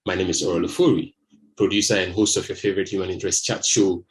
My name is Oral Ofori, producer and host of your favorite human interest chat show,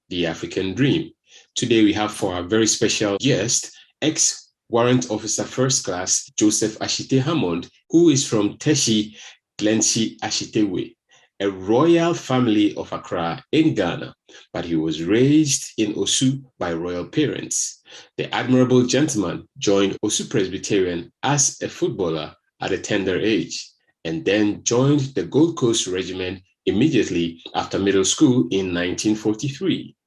#The African Dream. Today we have for our very special guest, ex-Warrant Officer First Class Joseph Ashitey Hammond, who is from Teshi, Glensi Ashitewe, a royal family of Accra in Ghana, but he was raised in Osu by royal parents. The admirable gentleman joined Osu Presbyterian as a footballer at a tender age, and then joined the Gold Coast Regiment immediately after middle school in 1943,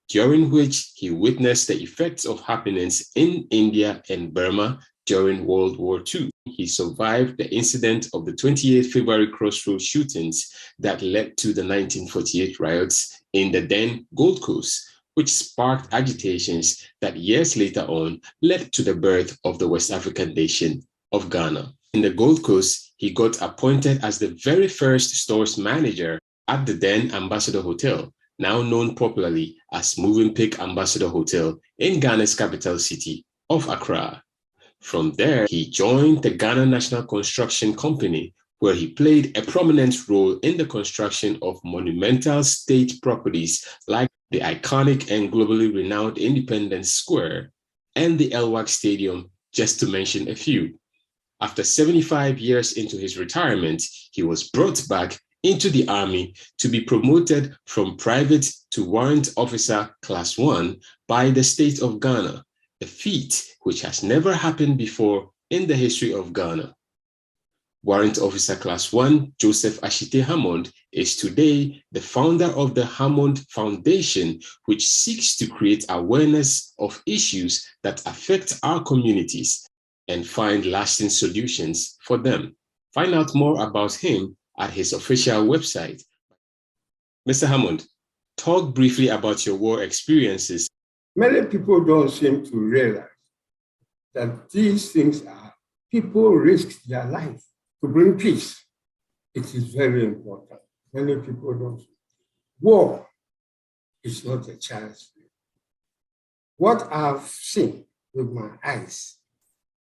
during which he witnessed the effects of happenings in India and Burma during World War II. He survived the incident of the 28th February Crossroads shootings that led to the 1948 riots in the then Gold Coast, which sparked agitations that years later on led to the birth of the West African nation of Ghana. In the Gold Coast, he got appointed as the very first stores manager at the then Ambassador Hotel, now known popularly as Movenpick Ambassador Hotel in Ghana's capital city of Accra. From there, he joined the Ghana National Construction Company, where he played a prominent role in the construction of monumental state properties like the iconic and globally renowned Independence Square and the LWAC Stadium, just to mention a few. After 75 years into his retirement, he was brought back into the army to be promoted from private to warrant officer class 1 by the state of Ghana, a feat which has never happened before in the history of Ghana. Warrant Officer Class 1 Joseph Ashitey Hammond is today the founder of the Hammond Foundation, which seeks to create awareness of issues that affect our communities and find lasting solutions for them. Find out more about him at his official website. Mr. Hammond, talk briefly about your war experiences. Many people don't seem to realize that these things are, people risk their life to bring peace. It is very important. Many people don't. War is not a child's play. What I've seen with my eyes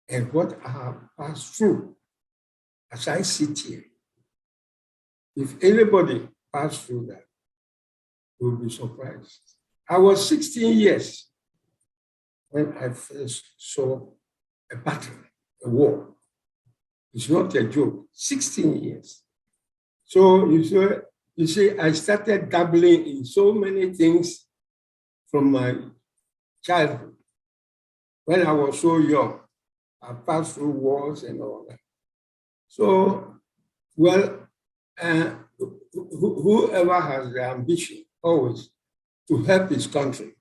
and what I have passed through as I sit here, if anybody passed through that, will be surprised. I was 16 years when I first saw a battle, a war. It's not a joke, 16 years. So you see, I started dabbling in so many things from my childhood. When I was so young, I passed through wars and all that. So, well, whoever has the ambition always to help his country,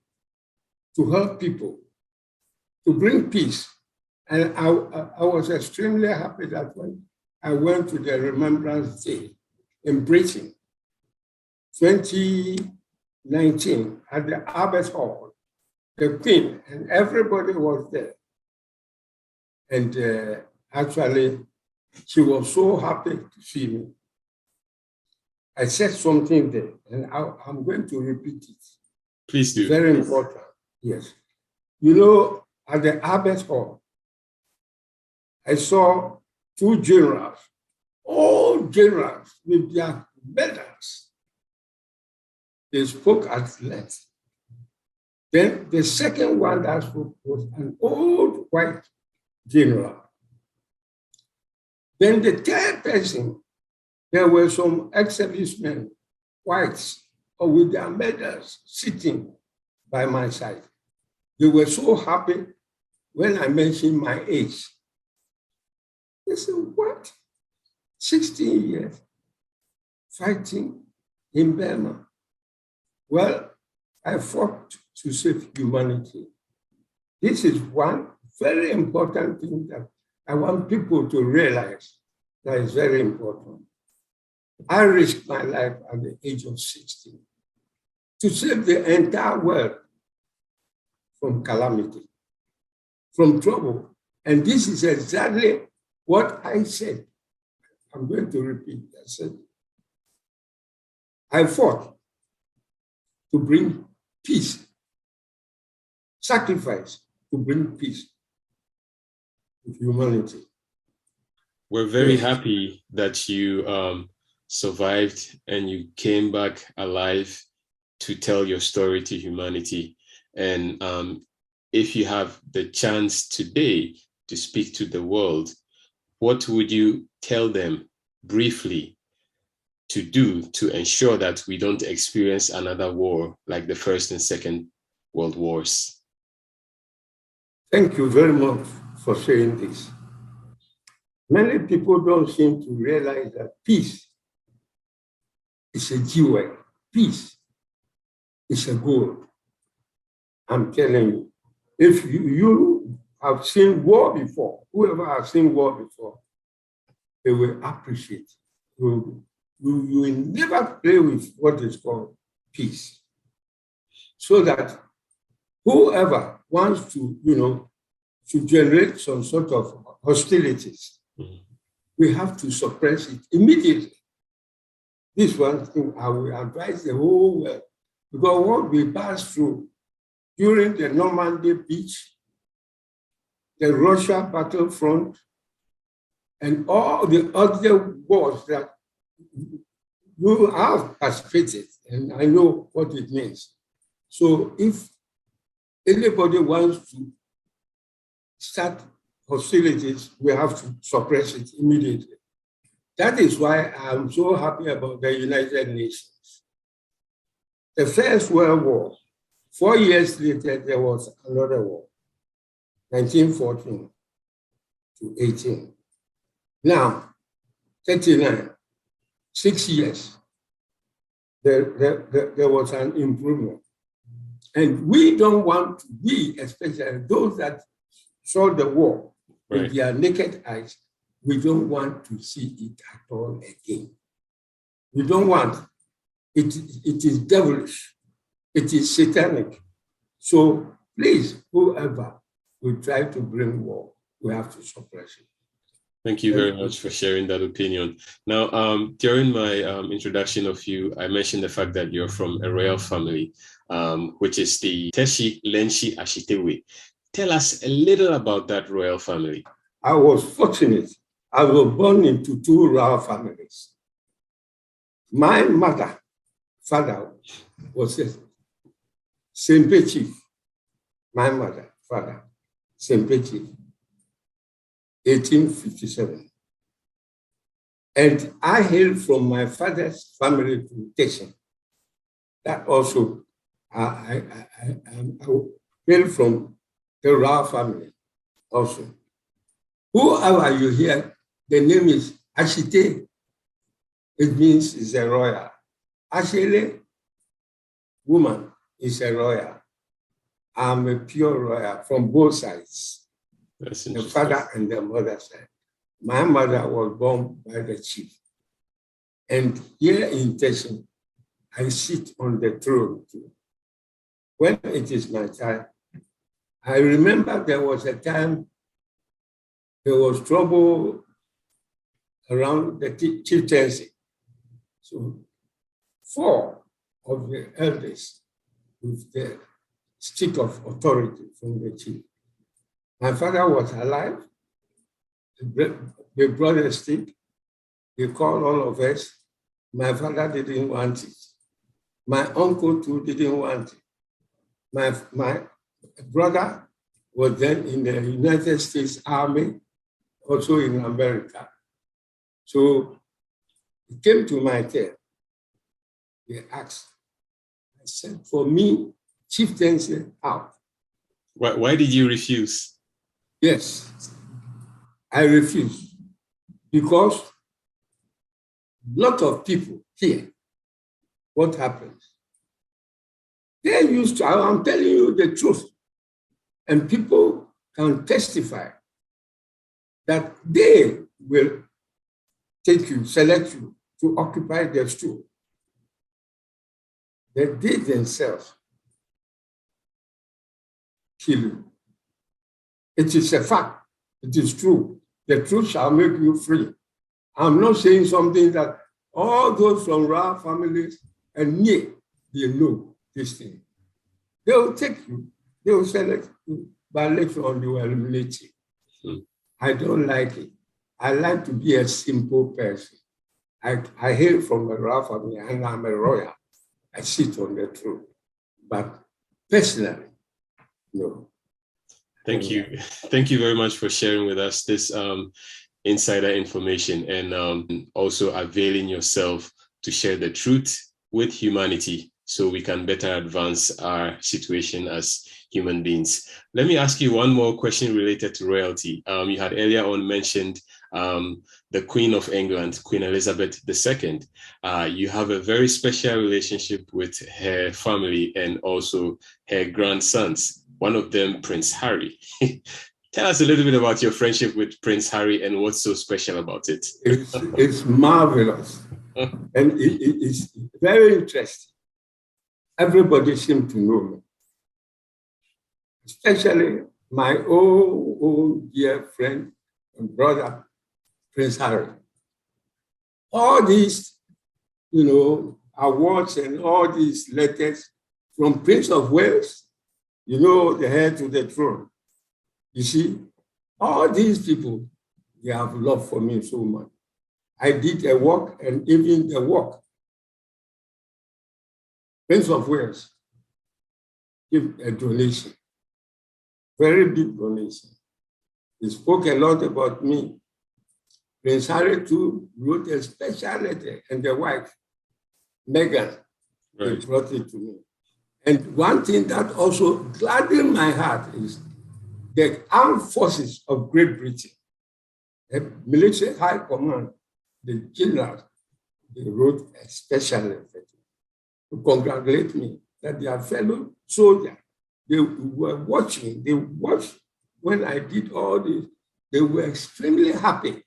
to help people, to bring peace. And I was extremely happy that when I went to the Remembrance Day in Britain, 2019, at the Albert Hall, the Queen and everybody was there. And actually, she was so happy to see me. I said something there, and I'm going to repeat it. Please do. Very important, yes. You know, at the Albert Hall, I saw two generals, all generals with their medals. They spoke at length. Then the second one that spoke was an old white general. Then the third person, there were some ex-servicemen, whites, or with their medals sitting by my side. They were so happy when I mentioned my age. They said, what? 16 years fighting in Burma. Well, I fought to save humanity. This is one very important thing that I want people to realize that is very important. I risked my life at the age of 16 to save the entire world from calamity, from trouble. And this is exactly what I said. I'm going to repeat. I said, I fought to bring peace, sacrifice to bring peace to humanity. We're very happy that you survived and you came back alive to tell your story to humanity. And if you have the chance today to speak to the world, what would you tell them briefly to do to ensure that we don't experience another war like the First and Second World Wars? Thank you very much for saying this. Many people don't seem to realize that peace is a jewel. Peace is a goal. I'm telling you, if you have seen war before, whoever has seen war before, they will appreciate. You will never play with what is called peace. So that whoever wants to, to generate some sort of hostilities, we have to suppress it immediately. This one thing I will advise the whole world, because what we passed through during the Normandy beach, the Russia battlefront, and all the other wars that you have participated, and I know what it means. So if anybody wants to start hostilities, we have to suppress it immediately. That is why I'm so happy about the United Nations. The First World War, 4 years later, there was another war, 1914 to 18. Now, 39, 6 years, there was an improvement. And we don't want to be, especially those that saw the war with their naked eyes, we don't want to see it at all again. We don't want it. It is devilish. It is satanic. So please, whoever will try to bring war, we have to suppress it. Thank you very much for sharing that opinion. Now, during my introduction of you, I mentioned the fact that you're from a royal family, which is the Teshi Lenshi Ashitey. Tell us a little about that royal family. I was fortunate. I was born into two royal families. My father was a Sempe chief. My father, Sempe chief, 1857. And I hail from my father's family to Teshin. That also, I hail from the royal family also. Whoever you hear, the name is Ashitey. It means it's a royal. Ashele, woman, is a royal. I'm a pure royal from both sides. The father and the mother side. My mother was born by the chief. And here in Teshin, I sit on the throne too. When it is my time, I remember there was a time there was trouble around the chieftaincy. So 4 of the elders with the stick of authority from the chief. My father was alive. They brought a stick. They called all of us. My father didn't want it. My uncle too didn't want it. My brother was then in the United States Army, also in America. So it came to my turn. They asked. I said, for me, chieftaincy out. Why did you refuse? Yes, I refused because a lot of people here, what happens? They used to, I'm telling you the truth, and people can testify that they will take you, select you to occupy their stool. They did themselves kill you. It is a fact. It is true. The truth shall make you free. I'm not saying something that all those from royal families and me, they know this thing. They will take you. They will select you. By election, they will eliminate you. I don't like it. I like to be a simple person. I hail from a royal family and I'm a royal. I sit on the throne. But personally, no. Thank you. Thank you very much for sharing with us this insider information and also availing yourself to share the truth with humanity so we can better advance our situation as human beings. Let me ask you one more question related to royalty. You had earlier on mentioned the Queen of England, Queen Elizabeth II. You have a very special relationship with her family and also her grandsons, one of them, Prince Harry. Tell us a little bit about your friendship with Prince Harry and what's so special about it. It's marvelous. And it's very interesting. Everybody seems to know me, especially my old dear friend and brother, Prince Harry. All these, awards and all these letters from Prince of Wales, the heir to the throne. You see, all these people, they have love for me so much. I did a walk, and even the walk, Prince of Wales gave a donation, very big donation. He spoke a lot about me. Prince Harry too wrote a special letter, and the wife, Meghan, they brought it to me. And one thing that also gladdened my heart is the armed forces of Great Britain, the military high command, the generals, they wrote a special letter to congratulate me that their fellow soldiers, they were watching, they watched when I did all this, they were extremely happy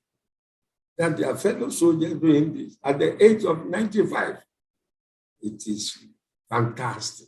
that their fellow soldiers doing this at the age of 95. It is fantastic.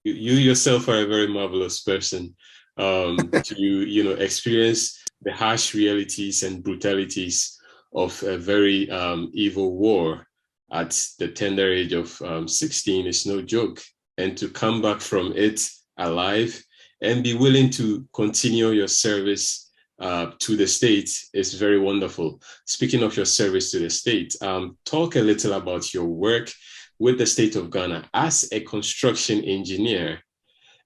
You yourself are a very marvelous person to experience the harsh realities and brutalities of a very evil war at the tender age of 16 is no joke. And to come back from it alive and be willing to continue your service to the state is very wonderful. Speaking of your service to the state, talk a little about your work with the state of Ghana as a construction engineer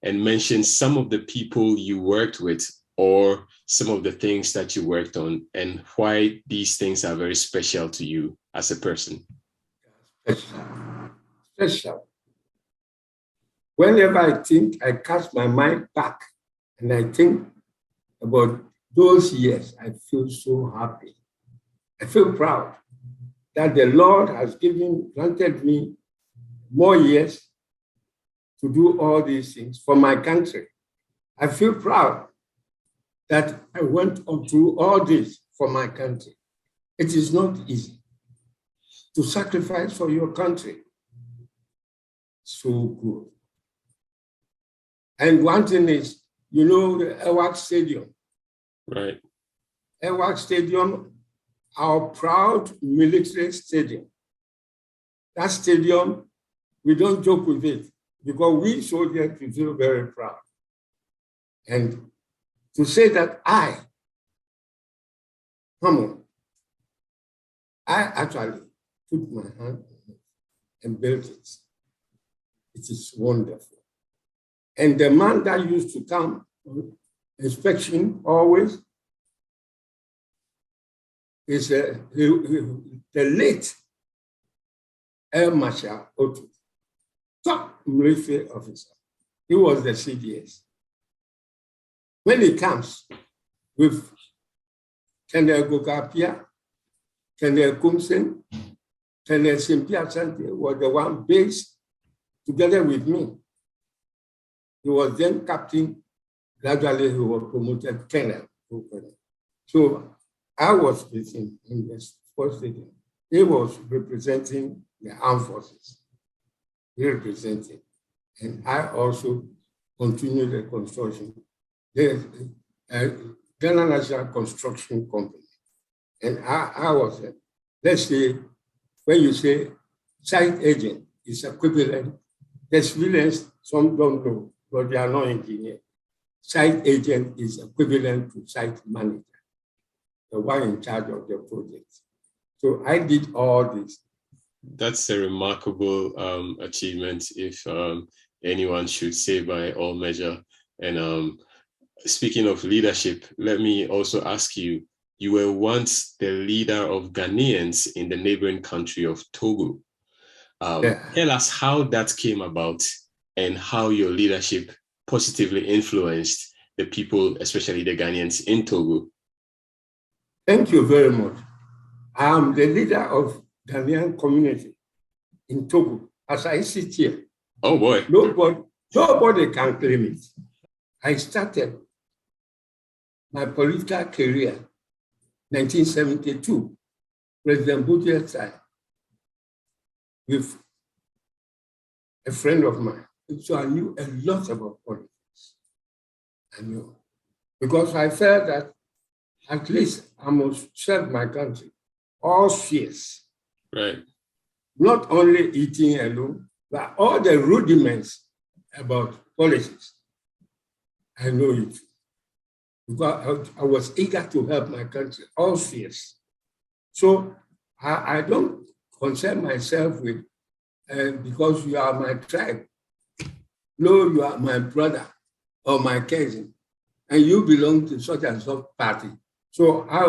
and mention some of the people you worked with or some of the things that you worked on and why these things are very special to you as a person. Special. Whenever I cast my mind back and I think about those years, I feel so happy. I feel proud that the Lord has granted me more years to do all these things for my country. I feel proud that I went through all this for my country. It is not easy to sacrifice for your country. So good. And one thing is, the Ex-WO1 Stadium. Right. Ex-WO1 Stadium, our proud military stadium. That stadium, we don't joke with it because we soldiers feel very proud. And to say that I actually put my hand on it and built it. It is wonderful. And the man that used to come on inspection always is the late Air Marshal Otto, top military officer. He was the CDS. When he comes with Colonel Gokapia, Colonel Kumsen, Colonel Simpia Sante was the one based together with me. He was then captain. Gradually, he was promoted colonel. So I was with him in the sports stadium. He was representing the armed forces. He represented. And I also continued the construction. There's a Ghana National Construction Company. And I was, let's say, when you say site agent is equivalent, the civilians, some don't know, but they are not engineers. Site agent is equivalent to site manager. the one in charge of the project. So I did all this. That's a remarkable achievement, if anyone should say by all measure. And speaking of leadership, let me also ask you, you were once the leader of Ghanaians in the neighboring country of Togo. Tell us how that came about and how your leadership positively influenced the people, especially the Ghanaians in Togo. Thank you very much. I'm the leader of Ghanaian community in Togo. As I sit here, oh boy, nobody can claim it. I started my political career 1972, President Bouteflika's time, with a friend of mine. So I knew a lot about politics. I knew, because I felt that at least I must serve my country, all spheres. Right. Not only eating alone, but all the rudiments about politics. I know it. Because I was eager to help my country, all spheres. So I don't concern myself with, because you are my tribe. No, you are my brother or my cousin, and you belong to such and such party. So I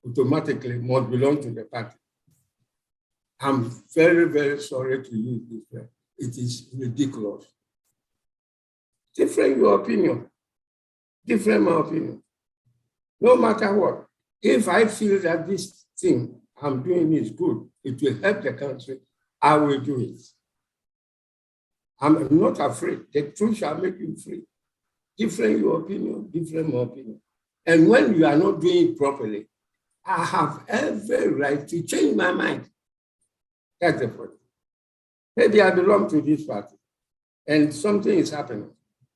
automatically must belong to the party. I'm very, very sorry to use this word. It is ridiculous. Different your opinion, different my opinion. No matter what, if I feel that this thing I'm doing is good, it will help the country, I will do it. I'm not afraid. The truth shall make you free. Different your opinion, different my opinion. And when you are not doing it properly, I have every right to change my mind. That's the point. Maybe I belong to this party and something is happening.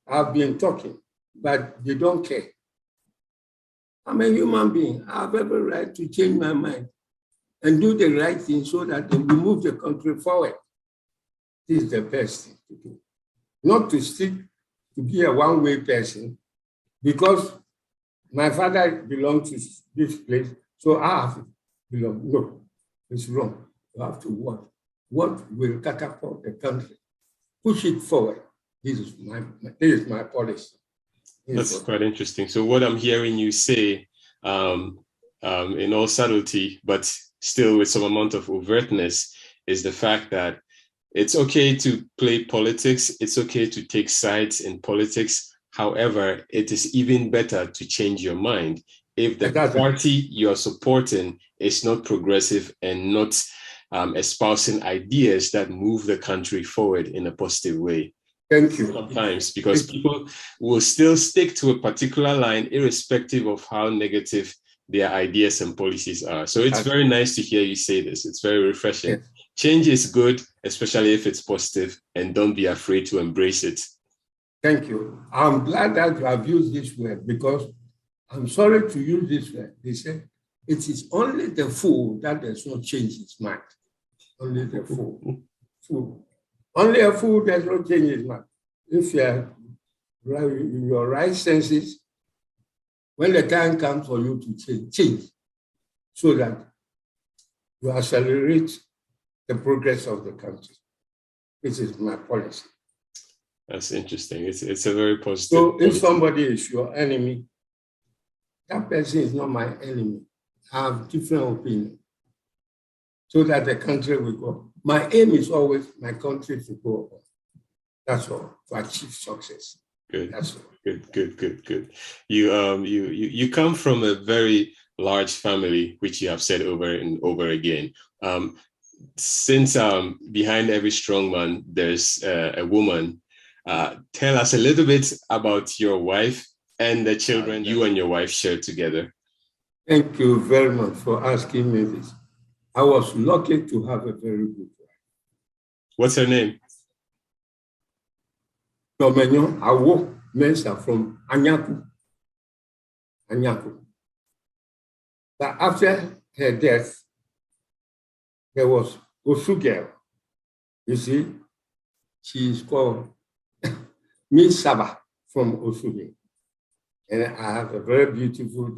I've been talking, but they don't care. I'm a human being. I have every right to change my mind and do the right thing so that they will move the country forward. This is the best thing to do. Not to stick to be a one-way person, because my father belonged to this place, so I have to belong. No, it's wrong. You have to work. What will catapult the country? Push it forward. This is my policy. That's quite interesting. So what I'm hearing you say, in all subtlety, but still with some amount of overtness, is the fact that it's okay to play politics. It's okay to take sides in politics. However, it is even better to change your mind if the party you are supporting is not progressive and not espousing ideas that move the country forward in a positive way. Thank you. Sometimes, because people will still stick to a particular line irrespective of how negative their ideas and policies are. So it's very nice to hear you say this. It's very refreshing. Yes. Change is good, especially if it's positive, and don't be afraid to embrace it. Thank you. I'm glad that you have used this word, because I'm sorry to use this word. They say it is only the fool that does not change his mind. Only the fool. Fool. Only a fool does not change his mind. If you are in your right senses, when the time comes for you to change, so that you accelerate the progress of the country. This is my policy. That's interesting. It's a very positive. So if somebody is your enemy, that person is not my enemy. I have different opinion, so that the country will go. My aim is always my country to go on. That's all, to achieve success. Good. That's all. Good. You come from a very large family, which you have said over and over again. Since behind every strong man, there's a woman. Tell us a little bit about your wife and the children you and your wife share together. Thank you very much for asking me this. I was lucky to have a very good wife. What's her name? Domenyo Awo Mensa from Anyaku. But after her death, there was Osu. You see, she is called Miss Saba from Osu. And I have a very beautiful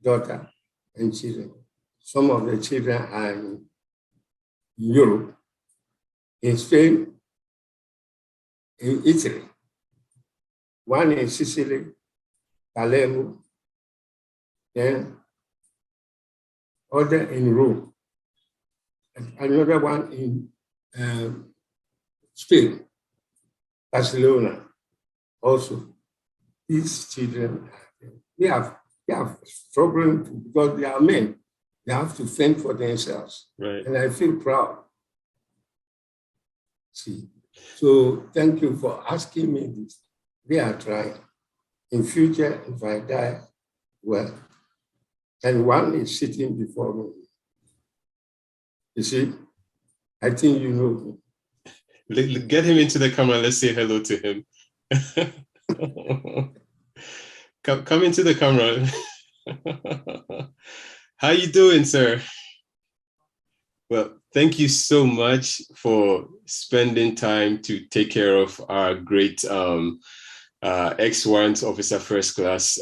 daughter. and children. Some of the children are in Europe, in Spain, in Italy, one in Sicily, Palermo, then other in Rome, and another one in Spain, Barcelona. Also, these children, they are struggling because they are men. They have to fend for themselves. Right. And I feel proud. See, so thank you for asking me this. They are trying. In future, if I die, well, and one is sitting before me. You see, I think you know me. Get him into the camera. Let's say hello to him. Come into the camera. How you doing, sir? Well, thank you so much for spending time to take care of our great ex-warrant officer first class,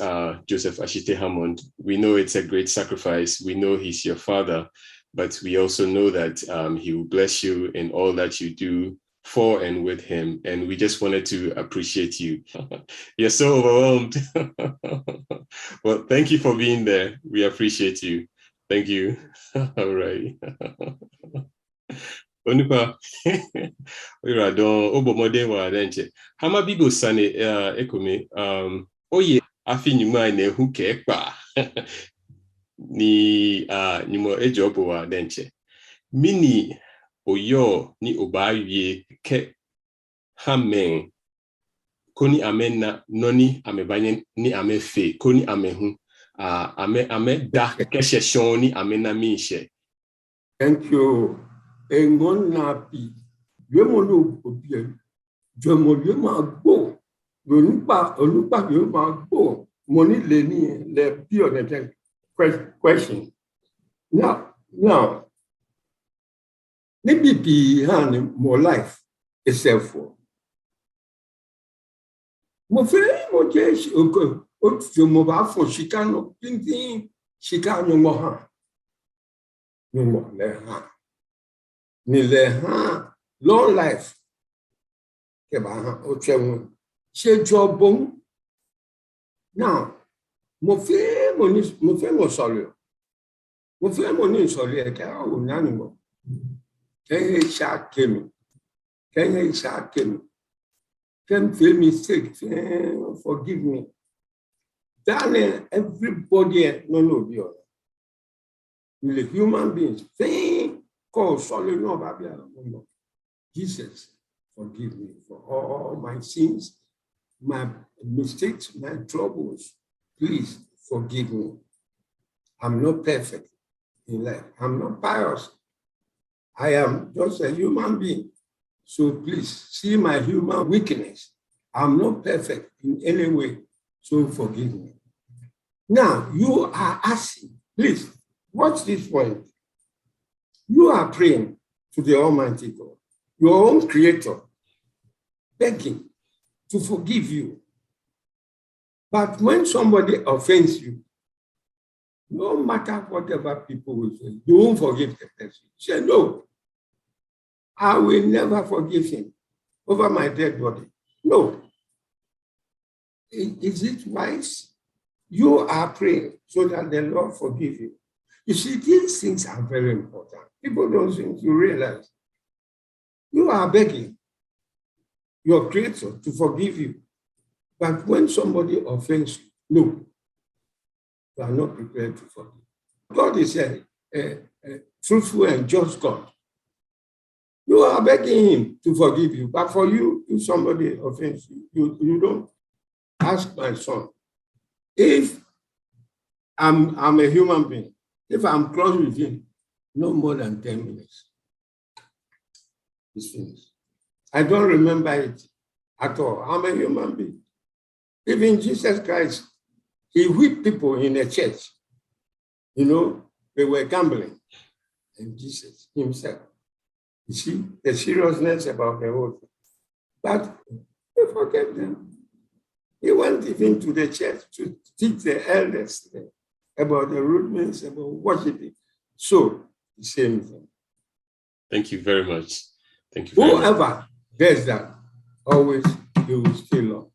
Joseph Ashitey Hammond. We know it's a great sacrifice. We know he's your father, but we also know that he will bless you in all that you do for and with him. And we just wanted to appreciate you. You're so overwhelmed. Well, thank you for being there. We appreciate you. Thank you. All right. Onipa, ira don obomode wa denche. Hama bibo sane ekome oye afi nyuma na ehu kekpa. Ni nyumo ejobo wa denche. Mini oyo ni obaye ke hamen koni amena noni amebanye ni amefe koni amehu ame da keshe shoni amena minshe. Thank you. Engon napi, yemolo obie, jomolo ma go, olupa yo ma go, money leni le pure the question. Now, maybe behind more life itself for. Mo fẹ́ mo jẹ́ o tí mo bá fò Chicago, pínpín Chicago mo hàn. Mo mọ̀ lẹ́ hàn. Long life. Now, mo fẹ́ mo sọ̀rọ̀. Mo fẹ́ mo ní sọ̀rọ̀ ẹ̀ kẹ́ ọ̀ nánú mọ̀. Kẹ́yìn ṣàkẹ́mi. Can't feel mistake. Forgive me. Darling, everybody no be all. We're human beings. Jesus, forgive me for all my sins, my mistakes, my troubles. Please forgive me. I'm not perfect in life. I'm not pious. I am just a human being. So please see my human weakness. I'm not perfect in any way. So forgive me. Now you are asking, please watch this point. You are praying to the Almighty God, your own creator, begging to forgive you. But when somebody offends you, no matter whatever people will say, you won't forgive the person. Say, no, I will never forgive him over my dead body. No. Is it wise? You are praying so that the Lord forgive you. You see, these things are very important. People don't seem to realize. You are begging your creator to forgive you. But when somebody offends you, no, you are not prepared to forgive. God is a truthful and just God. You are begging him to forgive you. But for you, if somebody offends you, you don't. Ask my son. If I'm a human being, if I'm close with him, no more than 10 minutes, it's finished. I don't remember it at all. I'm a human being. Even Jesus Christ, he whipped people in a church. You know, they were gambling. And Jesus himself, you see the seriousness about the whole thing. But they forget them. He went even to the church to teach the elders there. about the rudiments, about worshiping. So, the same thing. Thank you very much. Thank you very much. Whoever does that, always he will stay long.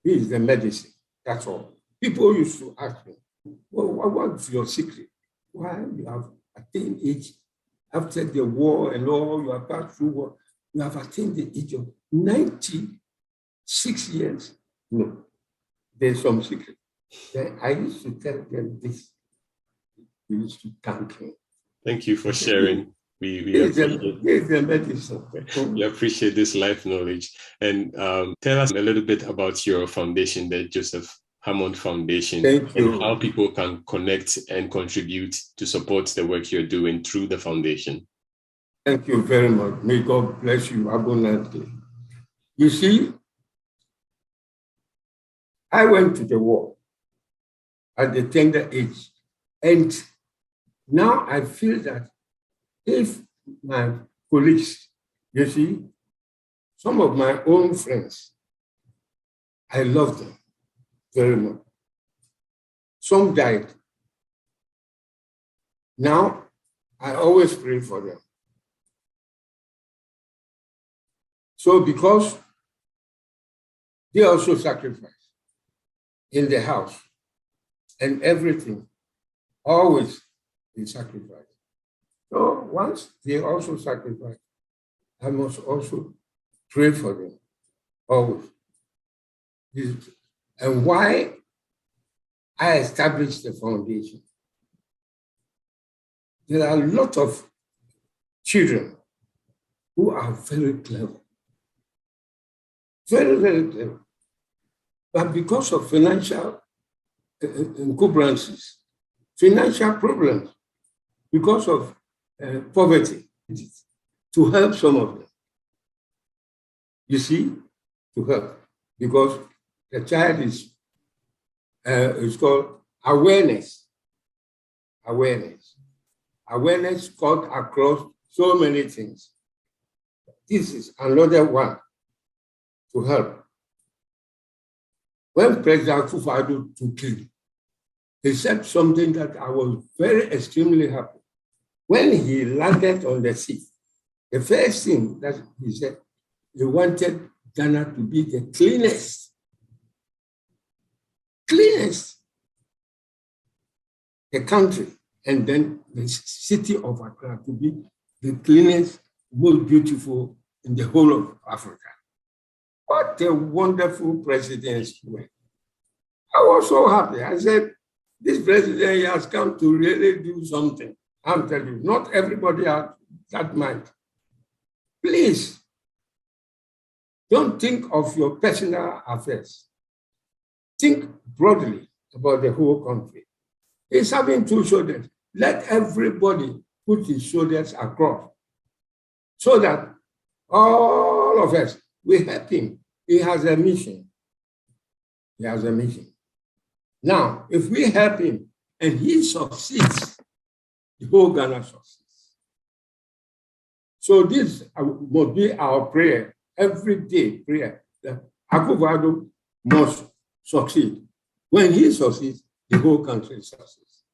He is the medicine. That's all. People used to ask me, well, what's your secret? Why you have attained age after the war and all, you have passed through war, you have attained the age of 96 years? No, there's some secret. Then I used to tell them this. You used to thank me. Thank you for sharing. We appreciate this life knowledge. And tell us a little bit about your foundation, the Joseph Hammond Foundation, Thank you. And how people can connect and contribute to support the work you're doing through the foundation. Thank you very much. May God bless you abundantly. You see, I went to the war at the tender age, and now I feel that if my colleagues, you see, some of my own friends, I love them very much. Some died. Now, I always pray for them. So because they also sacrificed in the house and everything, always they sacrifice. So once they also sacrifice, I must also pray for them, always. And why I established the foundation. There are a lot of children who are very clever. Very, very clever. But because of financial encumbrances, financial problems, because of poverty, to help some of them. You see, to help. Because the child is called awareness. Awareness. Awareness cut across so many things. This is another one to help. When President Akufo-Addo took him, he said something that I was very extremely happy. When he landed on the sea, the first thing that he said, he wanted Ghana to be the cleanest the country, and then the city of Accra to be the cleanest, most beautiful in the whole of Africa. What a wonderful presidency. I was so happy. I said, this president has come to really do something. I'm telling you, not everybody has that mind. Please, don't think of your personal affairs. Think broadly about the whole country. He's having two shoulders. Let everybody put his shoulders across so that all of us, we help him. He has a mission. He has a mission. Now, if we help him and he succeeds, the whole Ghana succeeds. So this must be our prayer, everyday prayer, that Akufo-Addo must succeed. When he succeeds, the whole country succeeds.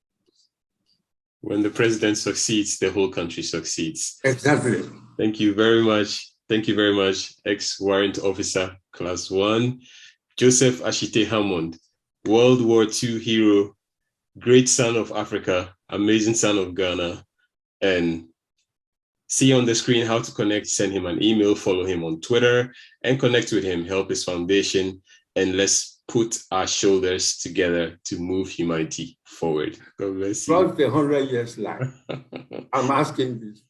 When the president succeeds, the whole country succeeds. Exactly. Thank you very much. Thank you very much, ex-warrant officer, Class 1, Joseph Ashitey Hammond, World War II hero, great son of Africa, amazing son of Ghana. And see on the screen how to connect. Send him an email, follow him on Twitter, and connect with him, help his foundation, and let's put our shoulders together to move humanity forward. God bless you. Throughout the 100 years life, I'm asking this.